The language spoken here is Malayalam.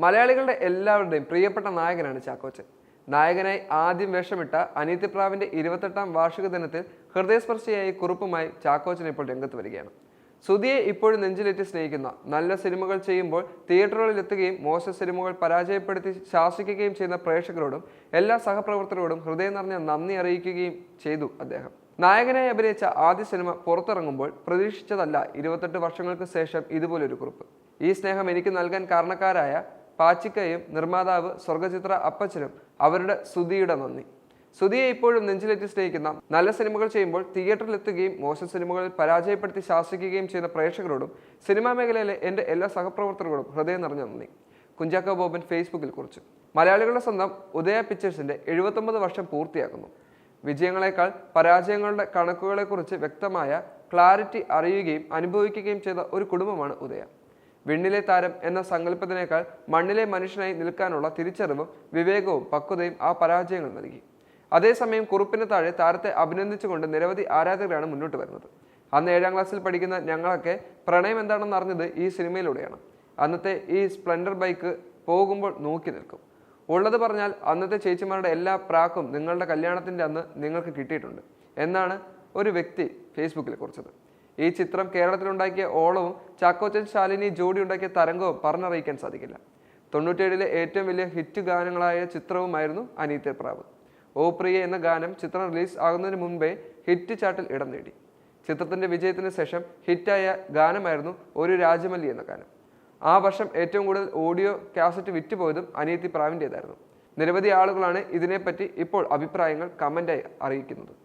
മലയാളികളുടെ എല്ലാവരുടെയും പ്രിയപ്പെട്ട നായകനാണ് ചാക്കോച്ചൻ. നായകനായി ആദ്യം വേഷമിട്ട അനിയത്തിപ്രാവിന്റെ 28ാം വാർഷിക ദിനത്തിൽ ഹൃദയസ്പർശിയായി കുറിപ്പുമായി ചാക്കോച്ചൻ ഇപ്പോൾ രംഗത്ത് വരികയാണ്. സുധിയെ ഇപ്പോഴും നെഞ്ചിലേറ്റി സ്നേഹിക്കുന്ന, നല്ല സിനിമകൾ ചെയ്യുമ്പോൾ തിയേറ്ററുകളിൽ എത്തുകയും മോശം സിനിമകൾ പരാജയപ്പെടുത്തി ശാസിക്കുകയും ചെയ്യുന്ന പ്രേക്ഷകരോടും എല്ലാ സഹപ്രവർത്തകരോടും ഹൃദയം നിറഞ്ഞ നന്ദി അറിയിക്കുകയും ചെയ്തു അദ്ദേഹം. നായകനായി അഭിനയിച്ച ആദ്യ സിനിമ പുറത്തിറങ്ങുമ്പോൾ പ്രതീക്ഷിച്ചതല്ല 28 വർഷങ്ങൾക്ക് ശേഷം ഇതുപോലൊരു കുറിപ്പ്. ഈ സ്നേഹം എനിക്ക് നൽകാൻ കാരണക്കാരായ പാച്ചിക്കയും നിർമ്മാതാവ് സ്വർഗചിത്ര അപ്പച്ചനും അവരുടെ സുധിയുടെ നന്ദി. സുധിയെ ഇപ്പോഴും നെഞ്ചിലേറ്റി സ്നേഹിക്കുന്ന, നല്ല സിനിമകൾ ചെയ്യുമ്പോൾ തിയേറ്ററിലെത്തുകയും മോശം സിനിമകളിൽ പരാജയപ്പെടുത്തി ശാസിക്കുകയും ചെയ്യുന്ന പ്രേക്ഷകരോടും സിനിമാ മേഖലയിലെ എൻ്റെ എല്ലാ സഹപ്രവർത്തകരോടും ഹൃദയം നിറഞ്ഞ നന്ദി, കുഞ്ചാക്കോ ബോബൻ ഫേസ്ബുക്കിൽ കുറിച്ചു. മലയാളികളുടെ സ്വന്തം ഉദയ പിക്ചേഴ്സിന്റെ 79 വർഷം പൂർത്തിയാക്കുന്നു. വിജയങ്ങളെക്കാൾ പരാജയങ്ങളുടെ കണക്കുകളെക്കുറിച്ച് വ്യക്തമായ ക്ലാരിറ്റി അറിയുകയും അനുഭവിക്കുകയും ചെയ്ത ഒരു കുടുംബമാണ് ഉദയ. വിണ്ണിലെ താരം എന്ന സങ്കല്പത്തിനേക്കാൾ മണ്ണിലെ മനുഷ്യനായി നിൽക്കാനുള്ള തിരിച്ചറിവും വിവേകവും പക്വതയും ആ പരാജയങ്ങൾ നൽകി. അതേസമയം കുറിപ്പിന് താഴെ താരത്തെ അഭിനന്ദിച്ചുകൊണ്ട് നിരവധി ആരാധകരാണ് മുന്നോട്ട് വരുന്നത്. അന്ന് 7ാം ക്ലാസ്സിൽ പഠിക്കുന്ന ഞങ്ങളൊക്കെ പ്രണയം എന്താണെന്ന് അറിഞ്ഞത് ഈ സിനിമയിലൂടെയാണ്. അന്നത്തെ ഈ സ്പ്ലെൻഡർ ബൈക്ക് പോകുമ്പോൾ നോക്കി നിൽക്കും. ഉള്ളത് പറഞ്ഞാൽ അന്നത്തെ ചേച്ചിമാരുടെ എല്ലാ പ്രാക്കും നിങ്ങളുടെ കല്യാണത്തിൻ്റെ അന്ന് നിങ്ങൾക്ക് കിട്ടിയിട്ടുണ്ട് എന്നാണ് ഒരു വ്യക്തി ഫേസ്ബുക്കിൽ കുറിച്ചത്. ഈ ചിത്രം കേരളത്തിലുണ്ടാക്കിയ ഓളവും ചാക്കോച്ചൻ ശാലിനി ജോഡി ഉണ്ടാക്കിയ തരംഗവും പറഞ്ഞറിയിക്കാൻ സാധിക്കില്ല. 97ലെ ഏറ്റവും വലിയ ഹിറ്റ് ഗാനങ്ങളായ ചിത്രവുമായിരുന്നു അനിയത്തിപ്രാവ്. ഓ പ്രിയ എന്ന ഗാനം ചിത്രം റിലീസ് ആകുന്നതിന് മുൻപേ ഹിറ്റ് ചാർട്ടിൽ ഇടം നേടി. ചിത്രത്തിന്റെ വിജയത്തിന് ശേഷം ഹിറ്റായ ഗാനമായിരുന്നു ഒരു രാജമല്ലി എന്ന ഗാനം. ആ വർഷം ഏറ്റവും കൂടുതൽ ഓഡിയോ കാസറ്റ് വിറ്റുപോയതും അനിയത്തിപ്രാവിൻ്റെതായിരുന്നു. നിരവധി ആളുകളാണ് ഇതിനെപ്പറ്റി ഇപ്പോൾ അഭിപ്രായങ്ങൾ കമൻ്റായി അറിയിക്കുന്നത്.